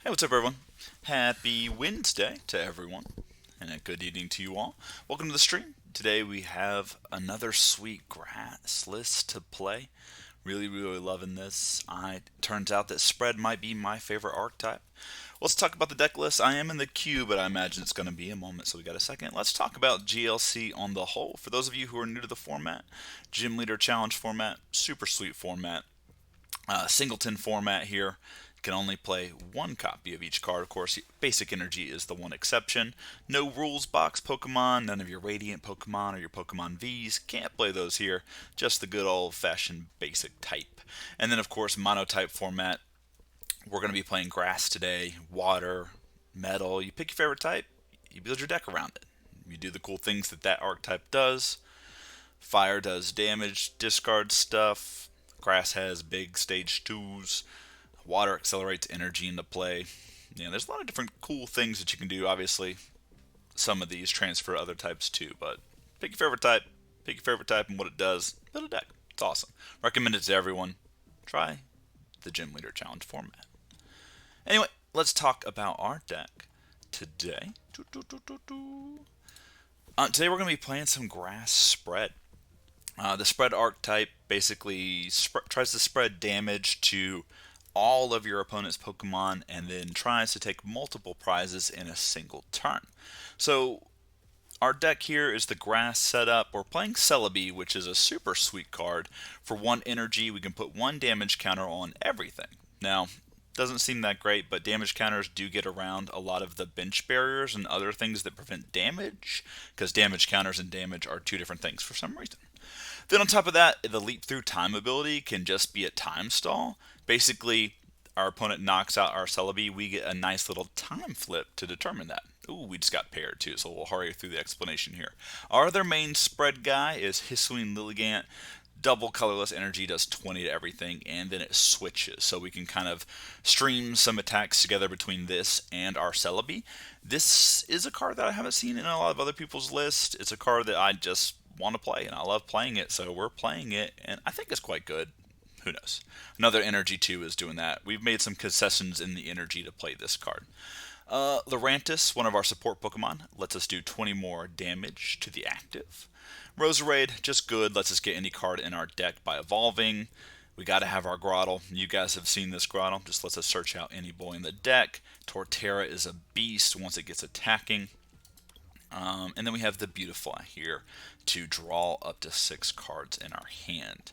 Hey, what's up, everyone? Happy Wednesday to everyone, and a good evening to you all. Welcome to the stream. Today we have another sweet grass list to play. Really loving this. Turns out that spread might be my favorite archetype. Let's talk about the deck list. I am in the queue, but I imagine it's going to be a moment, so we got a second. Let's talk about GLC on the whole. For those of you who are new to the format, Gym Leader Challenge format, super sweet format. Singleton format here. Can only play one copy of each card. Of course, Basic Energy is the one exception. No rules box Pokemon, none of your Radiant Pokemon or your Pokemon Vs. Can't play those here. Just the good old-fashioned basic type. And then, of course, Monotype format. We're going to be playing Grass today, Water, Metal. You pick your favorite type, you build your deck around it. You do the cool things that that archetype does. Fire does damage, discard stuff. Grass has big stage 2s. Water accelerates energy into play. There's a lot of different cool things that you can do. Obviously, some of these transfer to other types too, but pick your favorite type and what it does. Build a deck. It's awesome. Recommend it to everyone. Try the Gym Leader Challenge format. Anyway, let's talk about our deck today. Today we're going to be playing some Grass Spread. The Spread archetype basically tries to spread damage to all of your opponent's Pokemon and then tries to take multiple prizes in a single turn. So our deck here is the Grass setup. We're playing Celebi, which is a super sweet card. For 1 energy, we can put 1 damage counter on everything. Now, doesn't seem that great, but damage counters do get around a lot of the bench barriers and other things that prevent damage, because damage counters and damage are 2 different things for some reason. Then on top of that, the Leap Through Time ability can just be a time stall. Basically, our opponent knocks out our Celebi, we get a nice little time flip to determine that. Ooh, we just got paired too, so we'll hurry through the explanation here. Our other main spread guy is Hisuian Lilligant. Double colorless energy does 20 to everything, and then it switches. So we can kind of stream some attacks together between this and our Celebi. This is a card that I haven't seen in a lot of other people's lists. It's a card that I just want to play, and I love playing it, so we're playing it, and I think it's quite good. Who knows? Another energy too is doing that. We've made some concessions in the energy to play this card. Lurantis, one of our support Pokemon, lets us do 20 more damage to the active. Roserade, just good, lets us get any card in our deck by evolving. We got to have our Grotle. You guys have seen this Grotle. Just lets us search out any boy in the deck. Torterra is a beast once it gets attacking. And then we have the Beautifly here to draw up to 6 cards in our hand.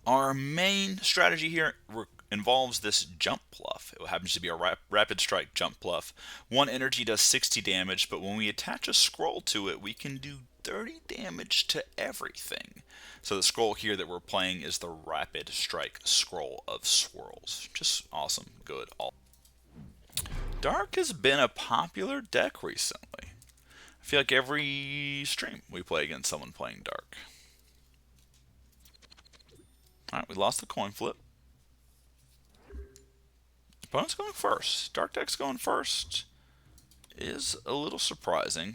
Our main strategy here involves this Jumpluff. It happens to be a Rapid Strike Jumpluff. 1 energy does 60 damage, but when we attach a scroll to it, we can do 30 damage to everything. So the scroll here that we're playing is the Rapid Strike Scroll of Swirls. Just awesome, good. Dark has been a popular deck recently. I feel like every stream we play against someone playing Dark. Alright, we lost the coin flip. Opponent's going first. Dark deck's going first is a little surprising.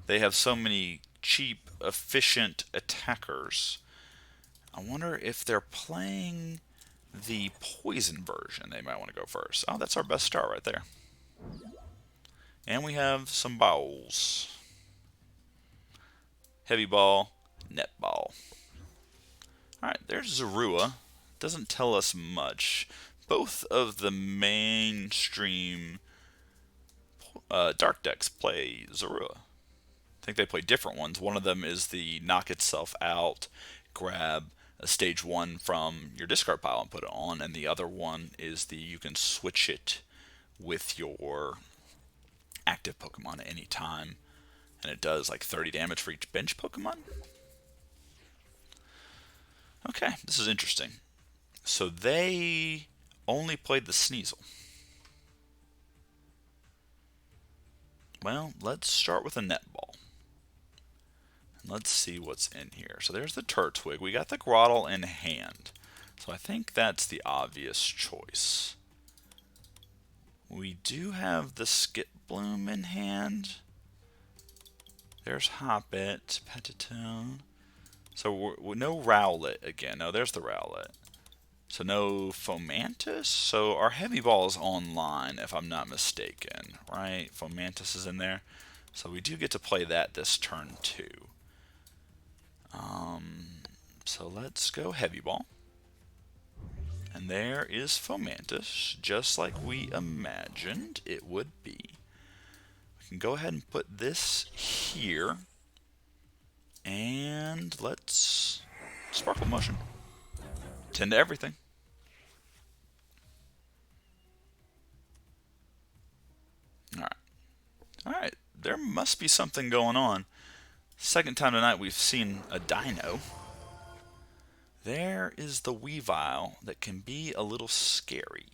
They have so many cheap, efficient attackers. I wonder if they're playing the poison version. They might want to go first. Oh, that's our best start right there. And we have some balls. Heavy ball, net ball. Alright, there's Zorua. Doesn't tell us much. Both of the mainstream Dark decks play Zorua. I think they play different ones. One of them is the knock itself out, grab a stage 1 from your discard pile and put it on, and the other one is the you can switch it with your active Pokemon at any time, and it does like 30 damage for each bench Pokemon. Okay, this is interesting. So they only played the Sneasel. Well, let's start with a netball. And let's see what's in here. So there's the Turtwig. We got the Grotle in hand. So I think that's the obvious choice. We do have the Skiploom in hand. There's Hoppip, Petilil. So no Rowlet again. No, there's the Rowlet. So no Fomantis. So our heavy ball is online, if I'm not mistaken, right? Fomantis is in there. So we do get to play that this turn too. So let's go heavy ball. And there is Fomantis, just like we imagined it would be. We can go ahead and put this here. And let's Sparkle Motion. Tend to everything. Alright. Alright, there must be something going on. Second time tonight we've seen a dino. There is the Weavile that can be a little scary.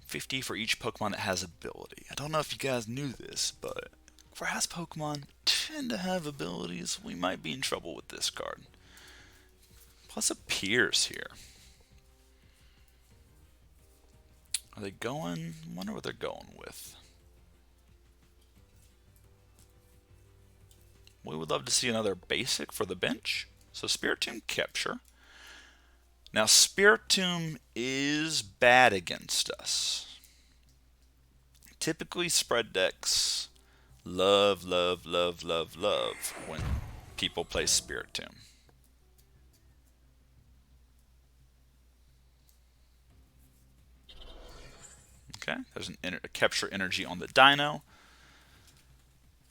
50 for each Pokemon that has ability. I don't know if you guys knew this, but grass Pokemon tend to have abilities. We might be in trouble with this card. Plus a Pierce here. Are they going? I wonder what they're going with. We would love to see another basic for the bench. So Spiritomb Capture. Now Spiritomb is bad against us. Typically spread decks love when people play Spiritomb. Okay, there's a capture energy on the Dino,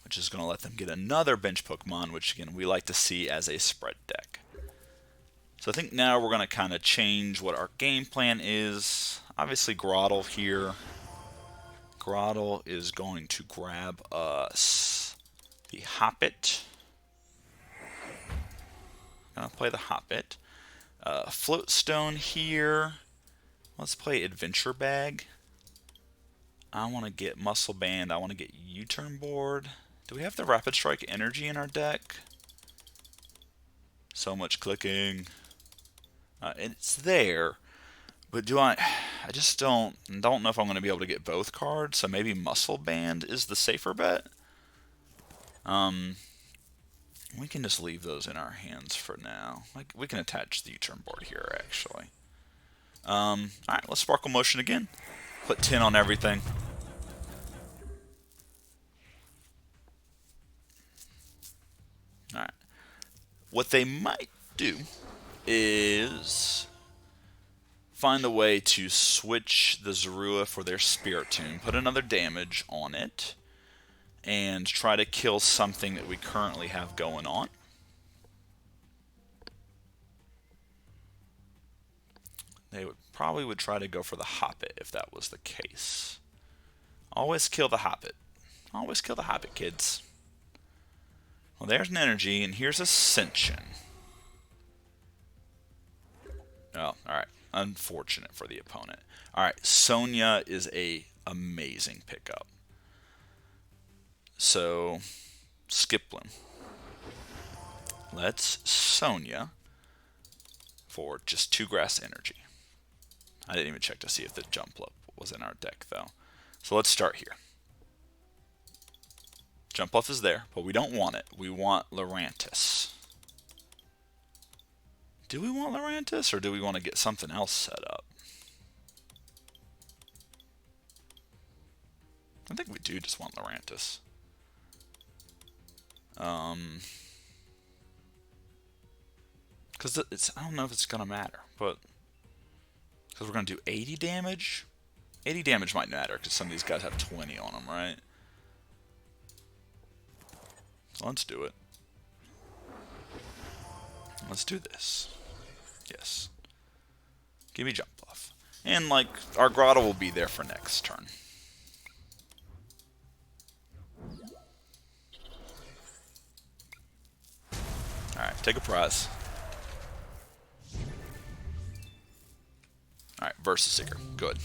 which is going to let them get another bench Pokemon, which again we like to see as a spread deck. So I think now we're going to kind of change what our game plan is. Obviously Grotle here. Grotle is going to grab us the Hoppip. Gonna play the Hoppip. Floatstone here. Let's play Adventure Bag. I want to get Muscle Band. I want to get U-Turn Board. Do we have the Rapid Strike energy in our deck? So much clicking. It's there, but do I just don't know if I'm going to be able to get both cards. So maybe Muscle Band is the safer bet. We can just leave those in our hands for now. Like we can attach the U-Turn Board here actually. All right, let's Sparkle Motion again. Put 10 on everything. Alright. What they might do is find a way to switch the Zorua for their Spiritomb, put another damage on it, and try to kill something that we currently have going on. They would try to go for the Hoppip if that was the case. Always kill the Hoppip. Always kill the Hoppip, kids. Well, there's an energy, and here's Ascension. Oh, alright. Unfortunate for the opponent. Alright, Sonia is a amazing pickup. So, Skiploom. Let's Sonia for just 2 grass energy. I didn't even check to see if the Jumpluff was in our deck, though. So let's start here. Jumpluff is there, but we don't want it. We want Lurantis. Do we want Lurantis, or do we want to get something else set up? I think we do just want Lurantis. Because I don't know if it's going to matter, but because we're going to do 80 damage. 80 damage might matter because some of these guys have 20 on them, right? So let's do it. Let's do this. Yes. Give me Jumpluff. And, like, our Grotle will be there for next turn. Alright, take a prize. Alright, Versus Seeker. Good.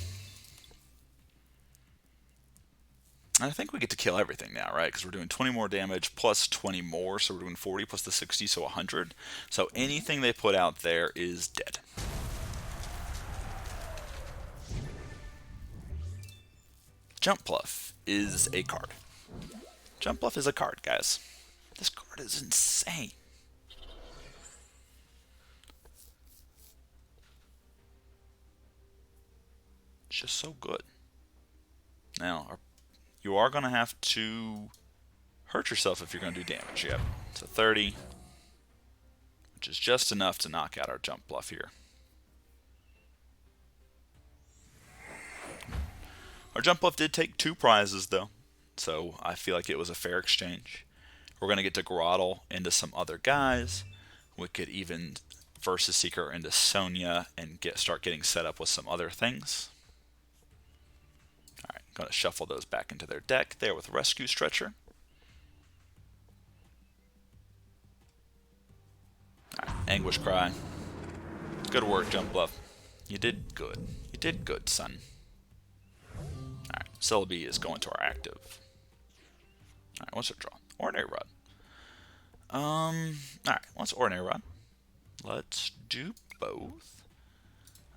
And I think we get to kill everything now, right? Because we're doing 20 more damage plus 20 more, so we're doing 40 plus the 60, so 100. So anything they put out there is dead. Jumpluff is a card. Jumpluff is a card, guys. This card is insane. It's just so good. Now, you are going to have to hurt yourself if you're going to do damage. Yep. So 30, which is just enough to knock out our Jumpluff here. Our Jumpluff did take 2 prizes, though, so I feel like it was a fair exchange. We're going to get to Grotle into some other guys. We could even Versus Seeker into Sonia and start getting set up with some other things. Alright, going to shuffle those back into their deck there with Rescue Stretcher. Alright, Anguish Cry. Good work, Jumpluff. You did good. You did good, son. Alright, Celebi is going to our active. Alright, what's our draw? Ordinary Rod. Alright, what's Ordinary Rod? Let's do both.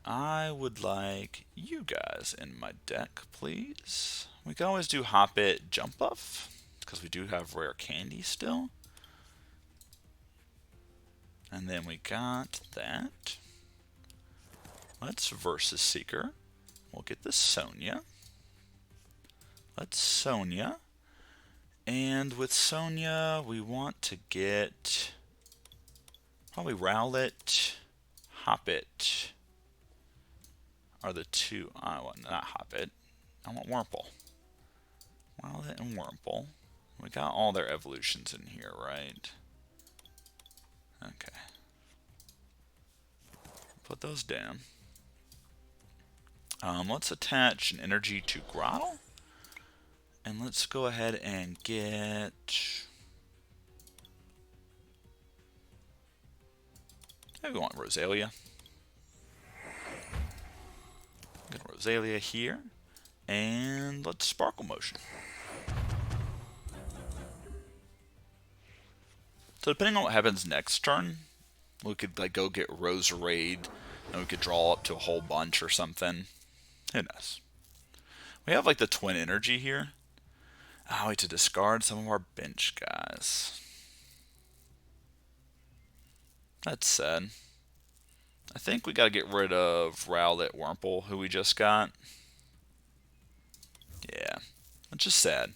I would like you guys in my deck, please. We can always do Hoppip Jumpluff, because we do have rare candy still. And then we got that. Let's Versus Seeker. We'll get the Sonia. Let's Sonia. And with Sonia, we want to get probably Rowlet, Hoppip are the two. I want not Hoppip. I want Wurmple. Rowlet and Wurmple. We got all their evolutions in here, right? Okay. Put those down. Let's attach an energy to Grotle. And let's go ahead and get... maybe we want Roselia. Get Roselia here. And let's Sparkle Motion. So depending on what happens next turn, we could like go get Roserade, and we could draw up to a whole bunch or something. Who knows? We have like the Twin Energy here. Oh, wait, to discard some of our bench guys. That's sad. I think we got to get rid of Rowlet Wurmple, who we just got. Yeah, that's just sad.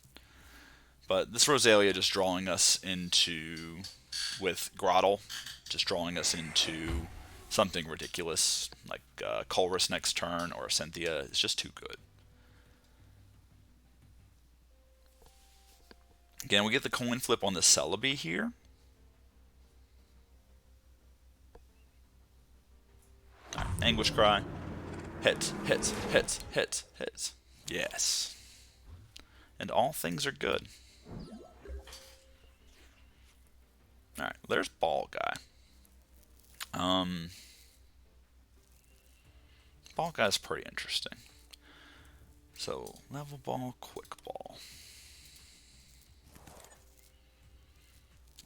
But this Roselia just drawing us into, with Grotle, just drawing us into something ridiculous, like Colress next turn or Cynthia. It's just too good. Again, we get the coin flip on the Celebi here. Right, Anguish Cry. Hits, hits, hits, hits, hits. Yes. And all things are good. Alright, there's Ball Guy. Ball Guy's pretty interesting. So, Level Ball, Quick Ball.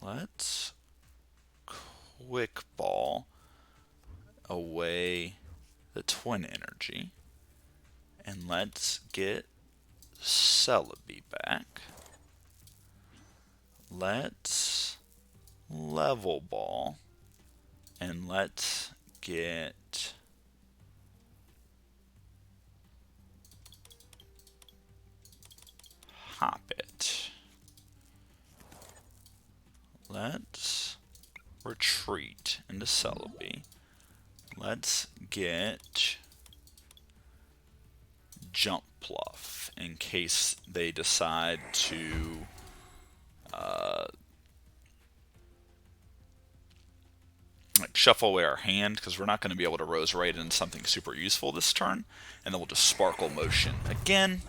Let's Quick Ball away the Twin Energy. And let's get Celebi back. Let's Level Ball. And let's get Hoppip. Let's retreat into Celebi. Let's get Jumpluff in case they decide to like shuffle away our hand, because we're not going to be able to Roserade into something super useful this turn, and then we'll just Sparkle Motion again.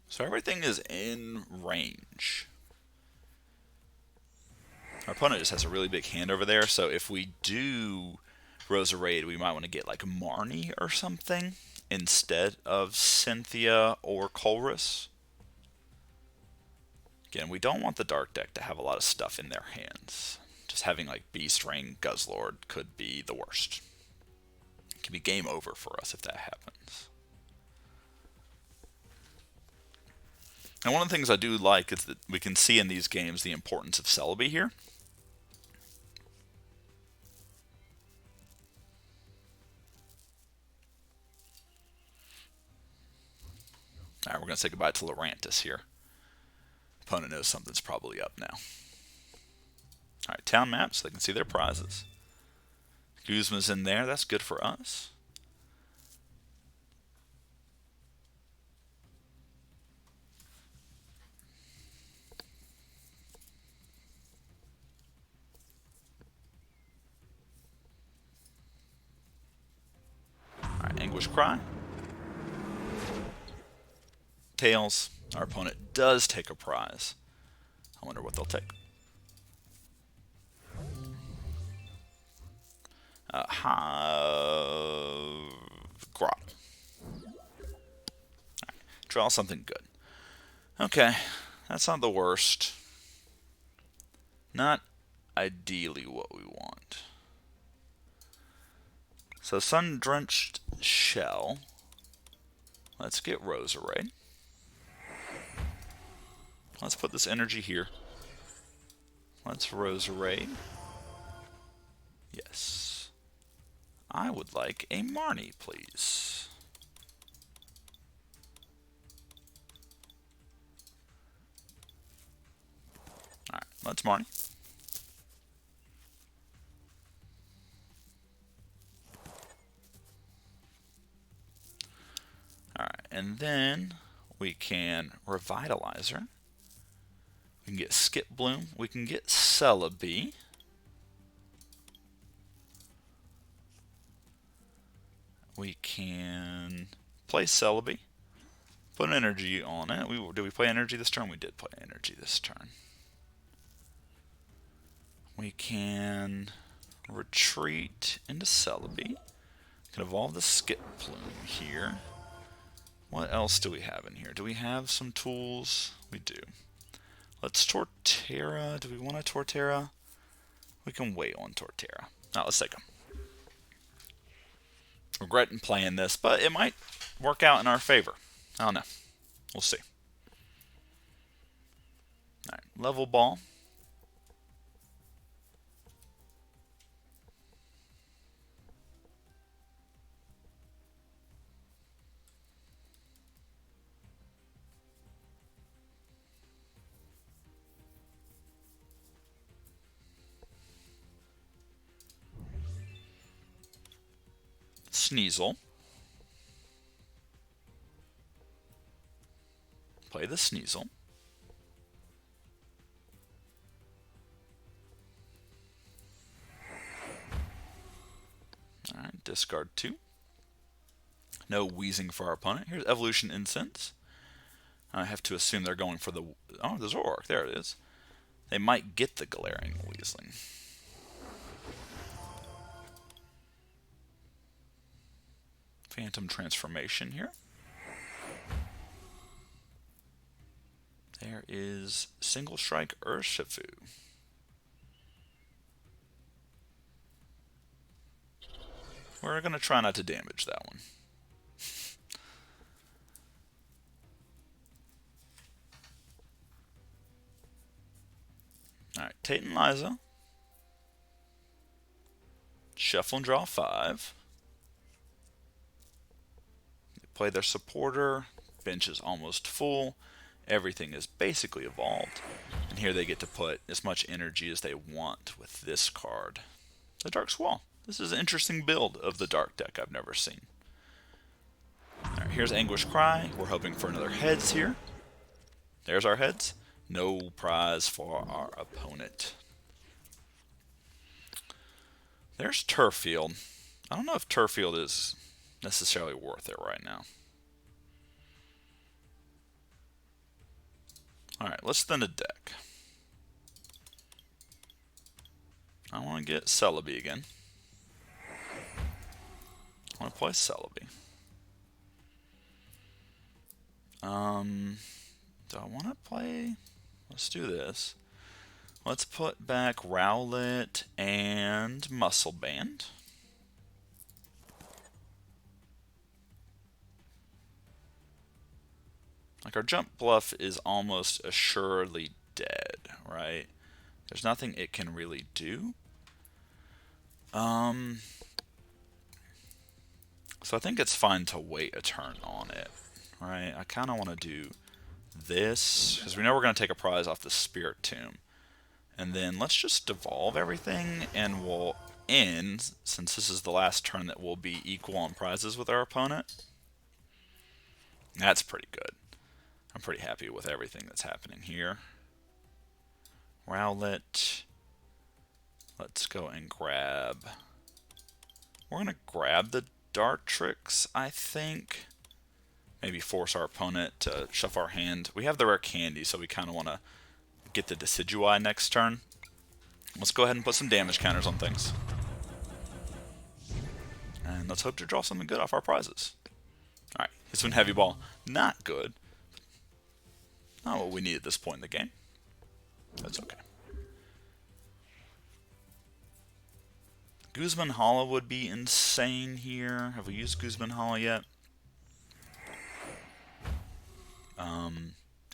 So everything is in range. Our opponent just has a really big hand over there, so if we do Roserade, we might want to get like Marnie or something instead of Cynthia or Colress. Again, we don't want the Dark deck to have a lot of stuff in their hands. Just having like Beast Ring, Guzzlord could be the worst. It can be game over for us if that happens. And one of the things I do like is that we can see in these games the importance of Celebi here. Alright, we're going to say goodbye to Lurantis here. Opponent knows something's probably up now. Alright, town map so they can see their prizes. Guzma's in there, that's good for us. Alright, Anguish Cry. Tails, our opponent does take a prize. I wonder what they'll take. Grotle. Right, draw something good. Okay, that's not the worst. Not ideally what we want. So Sun-Drenched Shell. Let's get Roserade. Let's put this energy here. Let's Roserade. Yes. I would like a Marnie, please. Alright, let's Marnie. Alright, and then we can Revitalize her. We can get Skiploom. We can get Celebi. We can play Celebi. Put energy on it. Did we play energy this turn? We did play energy this turn. We can retreat into Celebi. Can evolve the Skiploom here. What else do we have in here? Do we have some tools? We do. Let's Torterra. Do we want a Torterra? We can wait on Torterra. Now let's take them. Regretting playing this, but it might work out in our favor. I don't know. We'll see. Alright, level ball. Sneasel. Play the Sneasel. Alright, discard 2. No wheezing for our opponent. Here's Evolution Incense. I have to assume they're going for the... Oh, the Zoroark. There it is. They might get the Glaring Weasling. Phantom Transformation here. There is Single Strike Urshifu. We're going to try not to damage that one. Alright, Tate Liza. Shuffle and draw 5. They play their supporter. Bench is almost full. Everything is basically evolved. And here they get to put as much energy as they want with this card. The Dark Squall. This is an interesting build of the Dark deck I've never seen. Alright, here's Anguish Cry. We're hoping for another heads here. There's our heads. No prize for our opponent. There's Turffield. I don't know if Turffield is necessarily worth it right now. Alright, let's thin a deck. I want to get Celebi again. I want to play Celebi. Do I want to play... Let's do this. Let's put back Rowlet and Muscle Band. Like, our Jumpluff is almost assuredly dead, right? There's nothing it can really do. So I think it's fine to wait a turn on it, right? I kind of want to do this, because we know we're going to take a prize off the Spirit Tomb. And then let's just devolve everything, and we'll end, since this is the last turn that we'll be equal on prizes with our opponent. That's pretty good. I'm pretty happy with everything that's happening here. Rowlet. Let's go and grab... We're going to grab the Dartrix, I think. Maybe force our opponent to shuffle our hand. We have the rare candy, so we kind of want to get the Decidueye next turn. Let's go ahead and put some damage counters on things. And let's hope to draw something good off our prizes. Alright, Hisuian Heavy Ball. Not good. Not what we need at this point in the game. That's okay. Guzma Hollow would be insane here. Have we used Guzma Hollow yet?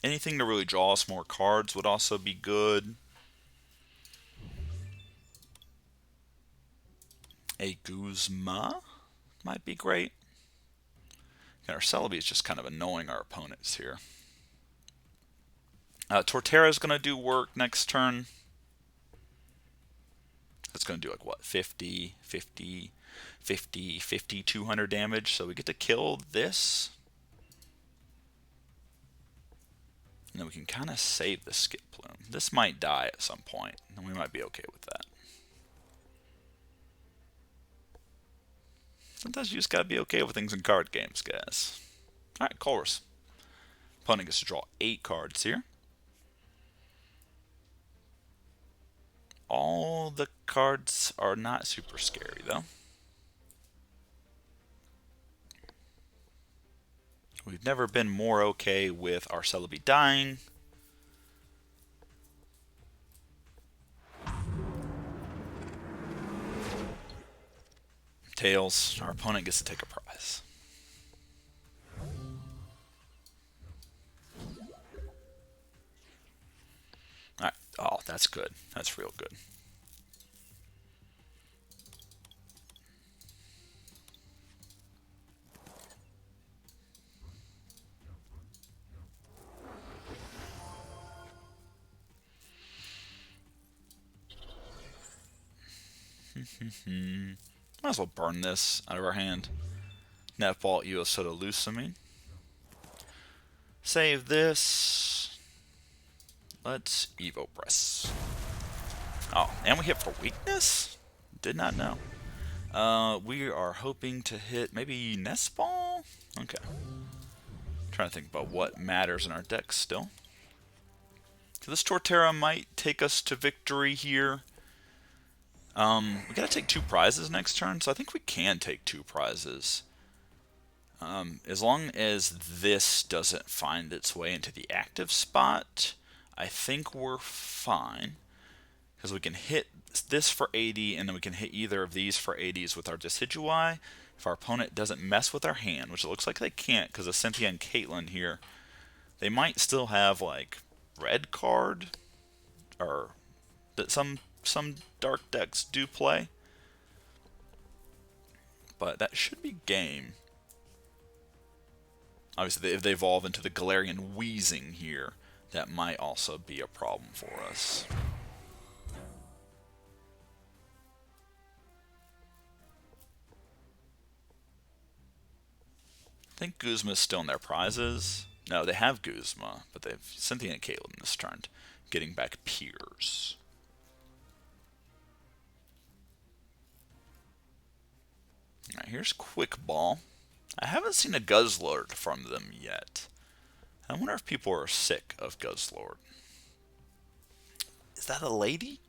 Anything to really draw us more cards would also be good. A Guzma might be great. And our Celebi is just kind of annoying our opponents here. Torterra is going to do work next turn. It's going to do like what? 50, 50, 50, 50, 200 damage. So we get to kill this. And then we can kind of save the Skiploom. This might die at some point, and we might be okay with that. Sometimes you just gotta be okay with things in card games, guys. Alright, Colress. Opponent gets to draw 8 cards here. All the cards are not super scary, though. We've never been more okay with our Celebi dying. Tails, our opponent gets to take a prize. Alright, oh, that's good. That's real good. Might as well burn this out of our hand. Netball, Evosoda, Lusamine. Save this. Let's Evo Press. Oh, and we hit for weakness? Did not know. We are hoping to hit maybe Nest Ball? Okay. Trying to think about what matters in our deck still. So this Torterra might take us to victory here. We gotta take 2 prizes next turn, so I think we can take 2 prizes. As long as this doesn't find its way into the active spot, I think we're fine. Because we can hit this for 80, and then we can hit either of these for 80s with our Decidueye. If our opponent doesn't mess with our hand, which it looks like they can't because of Cynthia and Caitlin here, they might still have, like, red card, or that some dark decks do play. But that should be game. Obviously, if they evolve into the Galarian Wheezing here, that might also be a problem for us. I think Guzma's still in their prizes. No, they have Guzma, but they have Cynthia and Caitlin this turn, getting back peers. Alright, here's Quick Ball. I haven't seen a Guzzlord from them yet. I wonder if people are sick of Guzzlord. Is that a lady?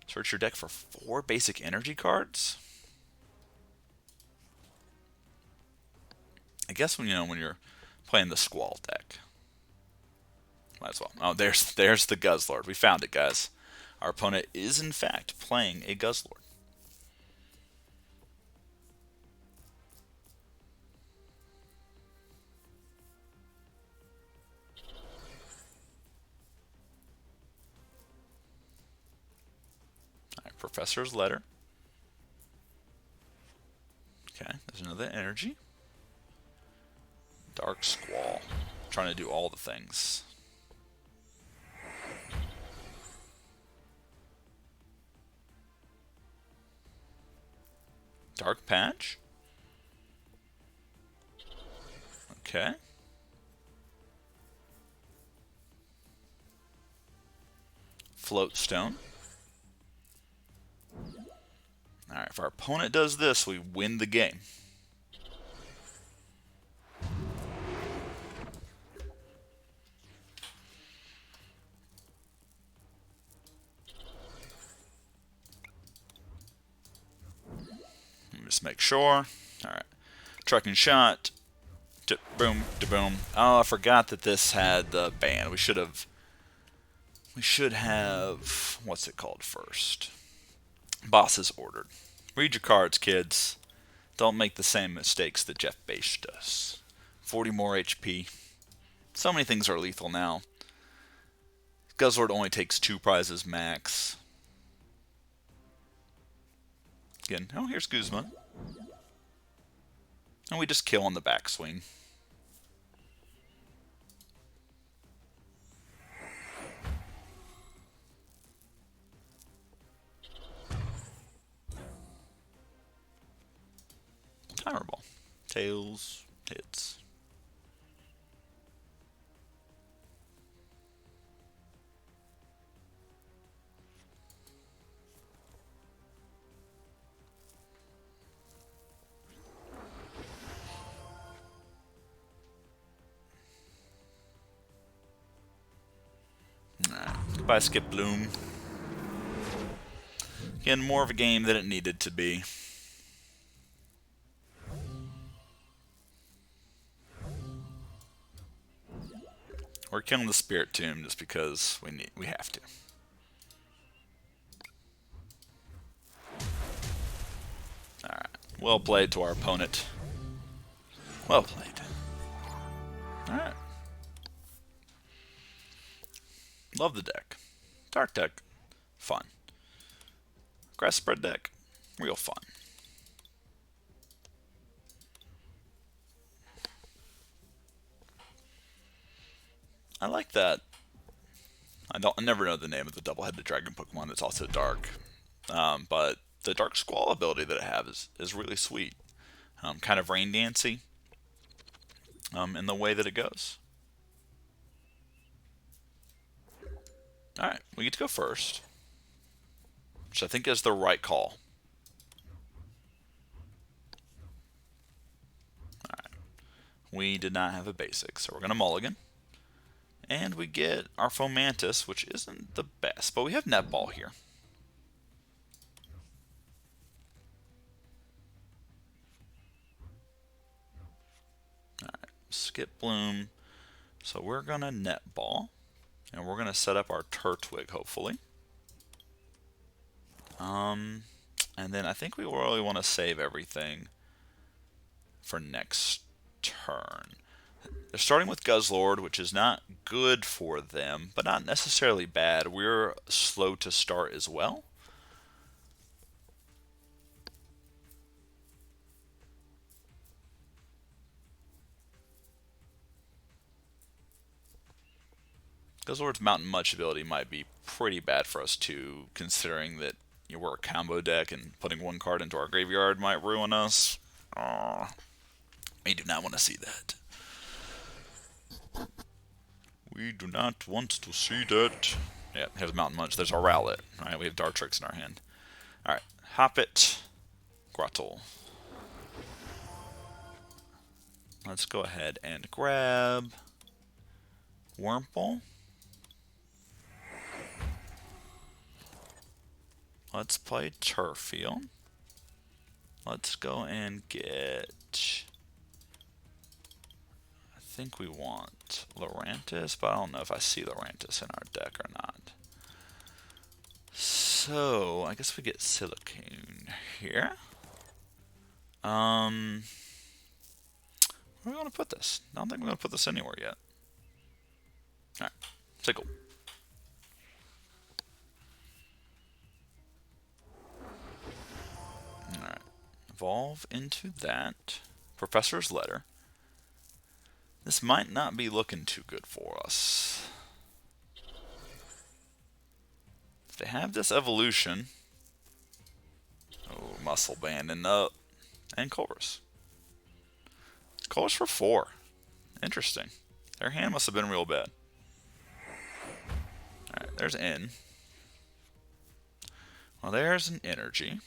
Search your deck for 4 basic energy cards? I guess when you're playing the Squall deck. Might as well. Oh, there's the Guzzlord. We found it, guys. Our opponent is in fact playing a Guzzlord. Professor's Letter. Okay, there's another energy. Dark Squall. Trying to do all the things. Dark Patch. Okay. Float Stone. Alright, if our opponent does this, we win the game. Just make sure. Alright. Trucking Shot. Boom, boom. Oh, I forgot that this had the ban. We should have, what's it called first? Bosses Ordered. Read your cards, kids. Don't make the same mistakes that Jeff Bache does. 40 more HP. So many things are lethal now. Guzzlord only takes 2 prizes max. Again, oh, here's Guzma. And we just kill on the backswing. Timer Ball. Tails. Hits. Alright. Goodbye, Skiploom. Again, more of a game than it needed to be. We're killing the Spirit Tomb just because we have to. Alright. Well played to our opponent. Well played. Alright. Love the deck. Dark deck. Fun. Grass spread deck. Real fun. I like that. I never know the name of the double-headed dragon Pokemon that's also dark. But the Dark Squall ability that it has is really sweet. Kind of rain dancey in the way that it goes. Alright, we get to go first, which I think is the right call. Alright, we did not have a basic, so we're going to mulligan. And we get our Fomantis, which isn't the best, but we have Netball here. Alright, Skiploom. So we're going to Netball. And we're going to set up our Turtwig, hopefully. And then I think we really want to save everything for next turn. They're starting with Guzzlord, which is not good for them, but not necessarily bad. We're slow to start as well. Guzzlord's Mountain Much ability might be pretty bad for us too, considering that we're a combo deck and putting one card into our graveyard might ruin us. We do not want to see that. We do not want to see that. Yeah, here's Mountain Munch. There's our Rowlet. Alright, we have Dartrix in our hand. Alright, Hoppip, Grotle. Let's go ahead and grab Wurmple. Let's play Turffield. Let's go and get... I think we want Lurantis, but I don't know if I see Lurantis in our deck or not. So, I guess we get Silcoon here. Where are we going to put this? I don't think we're going to put this anywhere yet. Alright, Sickle. evolve into that. Professor's Letter. This might not be looking too good for us. If they have this evolution. Oh, Muscle Banding up. And Chorus. Chorus for 4. Interesting. Their hand must have been real bad. Alright, there's N. Well, there's an energy.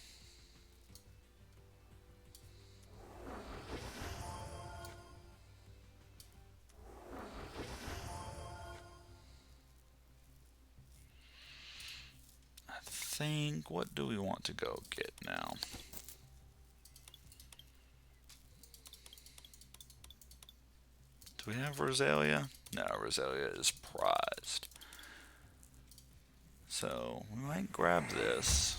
I think, what do we want to go get now? Do we have Roselia? No, Roselia is prized. So, we might grab this.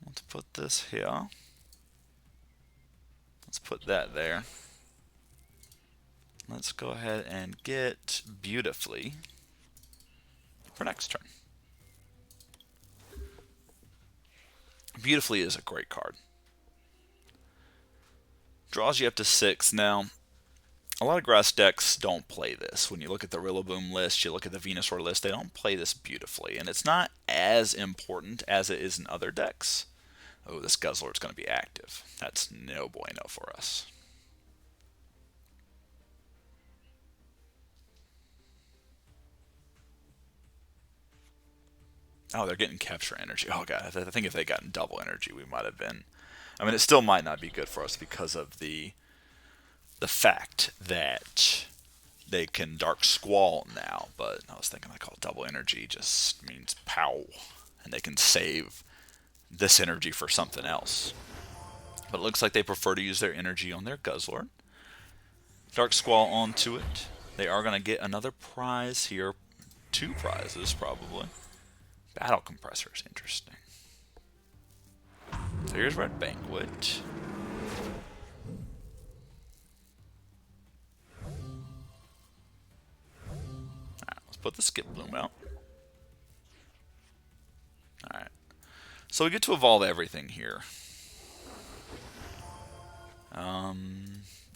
Let's put this here. Let's put that there. Let's go ahead and get Beautifully for next turn. Beautifully is a great card. Draws you up to 6. Now, a lot of grass decks don't play this. When you look at the Rillaboom list, you look at the Venusaur list, they don't play this Beautifully. And it's not as important as it is in other decks. Oh, this Guzzler is going to be active. That's no bueno for us. Oh, they're getting Capture Energy. Oh, God. I think if they gotten double energy, we might have been... I mean, it still might not be good for us because of the fact that they can Dark Squall now. But I was thinking, like, double energy just means pow. And they can save this energy for something else. But it looks like they prefer to use their energy on their Guzzlord. Dark Squall onto it. They are going to get another prize here. 2 prizes, probably. Battle Compressor is interesting. So here's Red Banquet. Alright, let's put the Skiploom out. Alright. So we get to evolve everything here.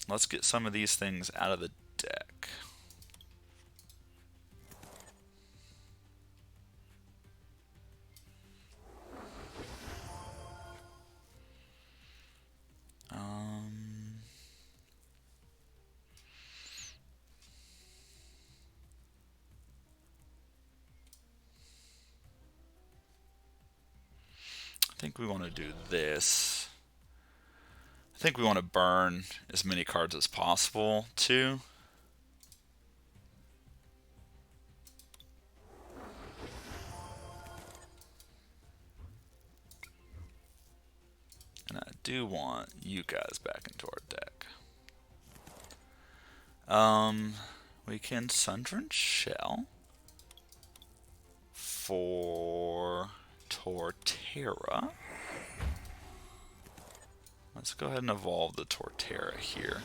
Let's get some of these things out of the deck. I think we want to do this. I think we want to burn as many cards as possible, too. And I do want you guys back into our deck. We can Sundrun Shell for Torterra. Let's go ahead and evolve the Torterra here.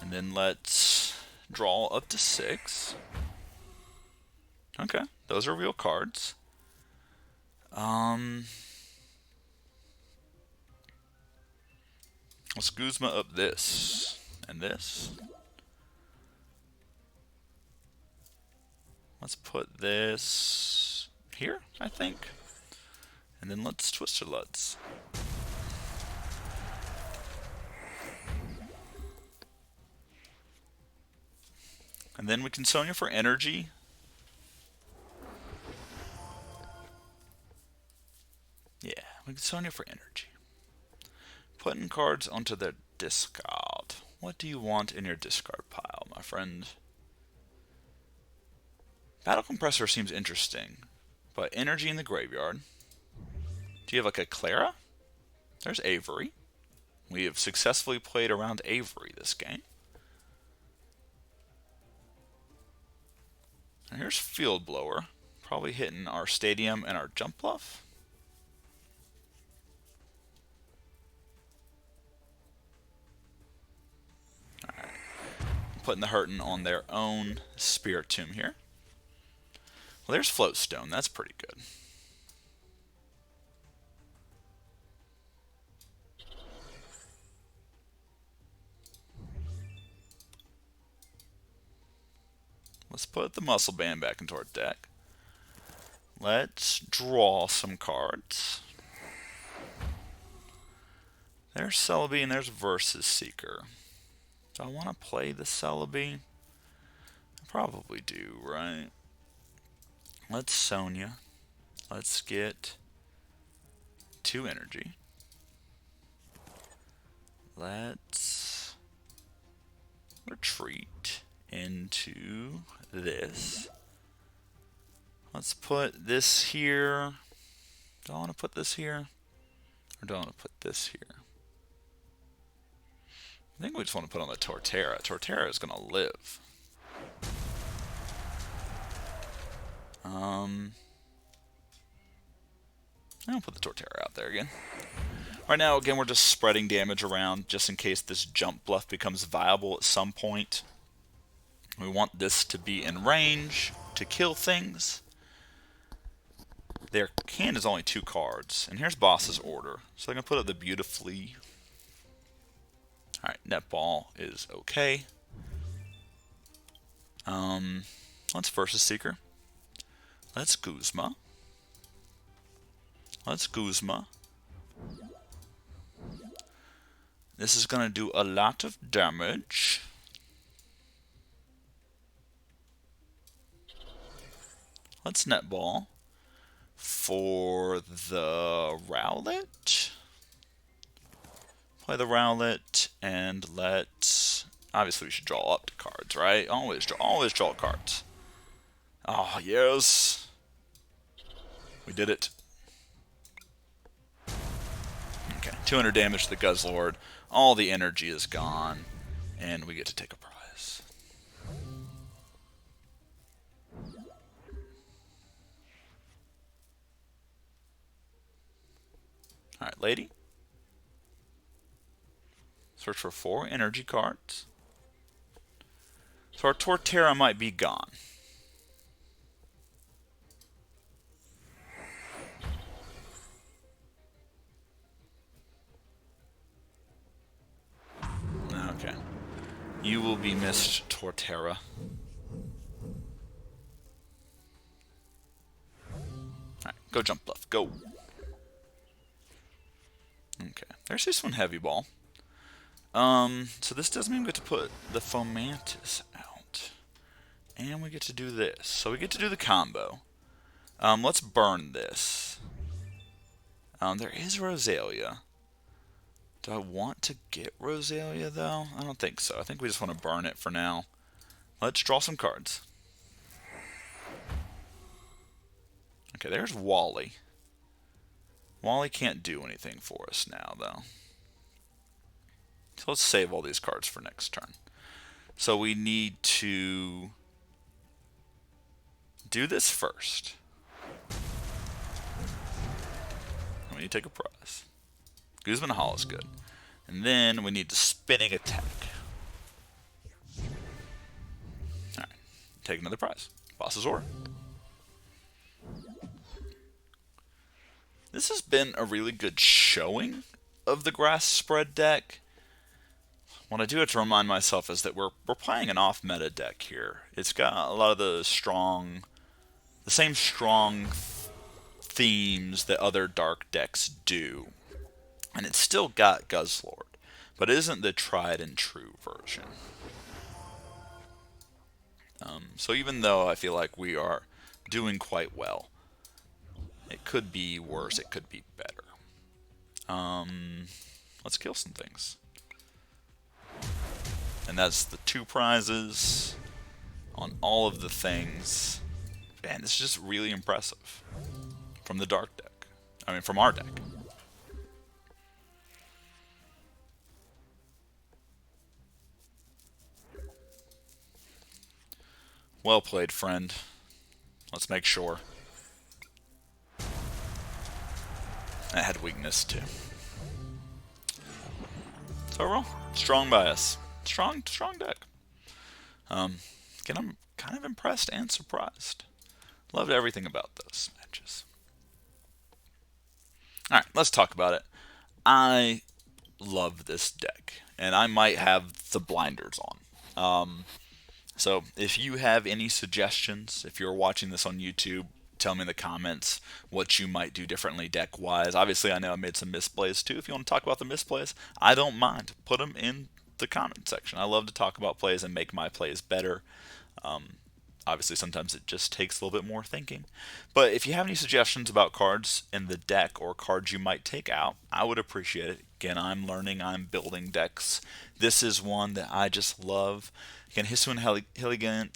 And then let's draw up to 6. Okay, those are real cards. Let's Guzma up this and this. Let's put this here, I think. And then let's Twister Luds. And then we can Sonia for energy. Yeah, we can Sonia for energy. Putting cards onto their discard. What do you want in your discard pile, my friend? Battle Compressor seems interesting, but energy in the graveyard. Do you have like a Clara? There's Avery. We have successfully played around Avery this game. And here's Field Blower, probably hitting our Stadium and our Jumpluff. Alright. Putting the Hurtin on their own Spirit Tomb here. Well, there's Floatstone. That's pretty good. Let's put the muscle band back into our deck. Let's draw some cards. There's Celebi and there's Versus Seeker. Do I want to play the Celebi? I probably do, right? Let's Sonia. Let's get 2 energy. Let's retreat into this. Let's put this here. Do I want to put this here? Or do I want to put this here? I think we just want to put on the Torterra. Torterra is going to live. I'll put the Torterra out there again. Right now, again, we're just spreading damage around just in case this jump bluff becomes viable at some point. We want this to be in range to kill things. Their hand is only 2 cards. And here's Boss's Order. So they're going to put up the Beautifully. Alright, Netball is okay. Let's Versus Seeker. Let's Guzma. Let's Guzma. This is going to do a lot of damage. Let's Netball for the Rowlet. Play the Rowlet and let's... Obviously we should draw up the cards, right? Always draw cards. Oh, yes. We did it. Okay, 200 damage to the Guzzlord. All the energy is gone. And we get to take a prize. Alright, lady. Search for 4 energy cards. So our Torterra might be gone. Okay. You will be missed, Torterra. Alright, go Jumpluff, go. Okay, there's this one Heavy Ball. So this does mean we get to put the Fomantis out. And we get to do this. So we get to do the combo. Let's burn this. There is Roselia. Do I want to get Roselia, though? I don't think so. I think we just want to burn it for now. Let's draw some cards. Okay, there's Wally. Wally can't do anything for us now, though. So let's save all these cards for next turn. So we need to do this first. We need to take a prize. Guzman Hall is good. And then we need the spinning attack. Alright. Take another prize. Boss's Order. This has been a really good showing of the grass spread deck. What I do have to remind myself is that we're playing an off-meta deck here. It's got a lot of the same strong themes that other dark decks do. And it's still got Guzzlord, but it isn't the tried and true version. So even though I feel like we are doing quite well, it could be worse, it could be better. Let's kill some things. And that's the 2 prizes on all of the things. Man, this is just really impressive. From the dark deck. I mean, from our deck. Well played, friend. Let's make sure. That had weakness, too. So overall, strong bias. Strong deck. Again, I'm kind of impressed and surprised. Loved everything about those matches. Alright, let's talk about it. I love this deck, and I might have the blinders on. So if you have any suggestions, if you're watching this on YouTube, tell me in the comments what you might do differently deck wise. Obviously, I know I made some misplays too. If you want to talk about the misplays, I don't mind. Put them in the comment section. I love to talk about plays and make my plays better. Obviously, sometimes it just takes a little bit more thinking. But if you have any suggestions about cards in the deck or cards you might take out, I would appreciate it. Again, I'm learning, I'm building decks. This is one that I just love. Again, Hisuian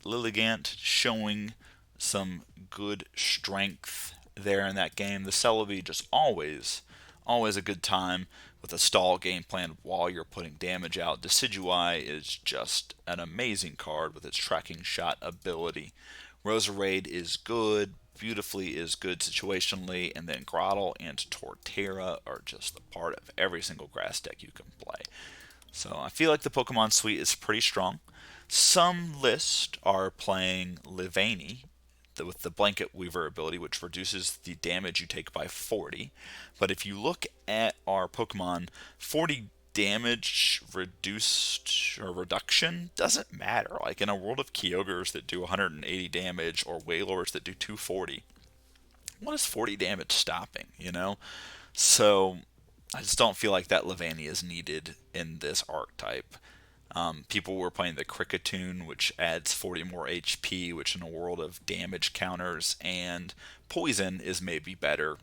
Lilligant showing some good strength there in that game. The Celebi just always a good time with a stall game plan while you're putting damage out. Decidueye is just an amazing card with its tracking shot ability. Roserade is good. Beautifully is good situationally, and then Grotle and Torterra are just a part of every single grass deck you can play. So I feel like the Pokemon suite is pretty strong. Some lists are playing Livani with the Blanket Weaver ability, which reduces the damage you take by 40. But if you look at our Pokemon, 40 damage reduced or reduction doesn't matter. Like in a world of Kyogres that do 180 damage or Wailors that do 240, what is 40 damage stopping, you know? So I just don't feel like that Livani is needed in this archetype. People were playing the Cricketune, which adds 40 more HP, which in a world of damage counters and poison is maybe better.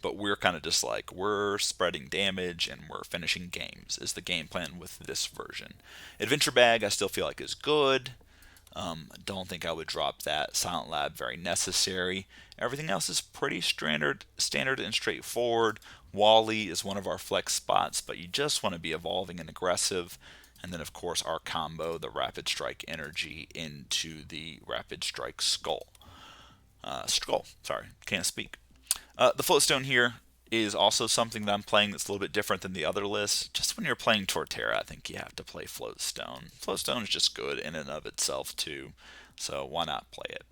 But we're kind of just like, we're spreading damage and we're finishing games, is the game plan with this version. Adventure Bag, I still feel like is good. Don't think I would drop that. Silent Lab, very necessary. Everything else is pretty standard and straightforward. Wally is one of our flex spots, but you just want to be evolving and aggressive. And then, of course, our combo, the Rapid Strike Energy into the Rapid Strike Skull. Sorry, can't speak. The Floatstone here is also something that I'm playing that's a little bit different than the other lists. Just when you're playing Torterra, I think you have to play Floatstone. Floatstone is just good in and of itself too, so why not play it?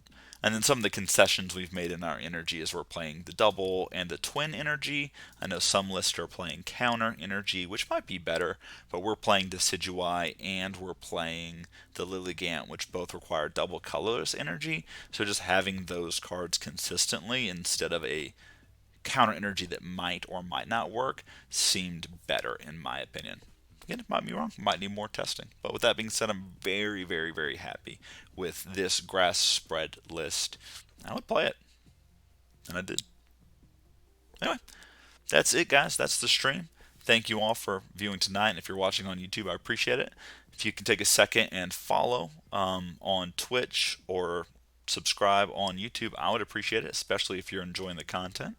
And then some of the concessions we've made in our energy is we're playing the double and the twin energy. I know some lists are playing counter energy, which might be better, but we're playing Decidueye and we're playing the Lilligant, which both require double colorless energy. So just having those cards consistently instead of a counter energy that might or might not work seemed better in my opinion. Again, it might be wrong, might need more testing. But with that being said, I'm very, very, very happy with this grass spread list. I would play it, and I did. Anyway, that's it, guys. That's the stream. Thank you all for viewing tonight. And if you're watching on YouTube, I appreciate it. If you can take a second and follow on Twitch or subscribe on YouTube, I would appreciate it, especially if you're enjoying the content.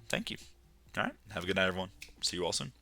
Thank you. All right. Have a good night, everyone. See you all soon.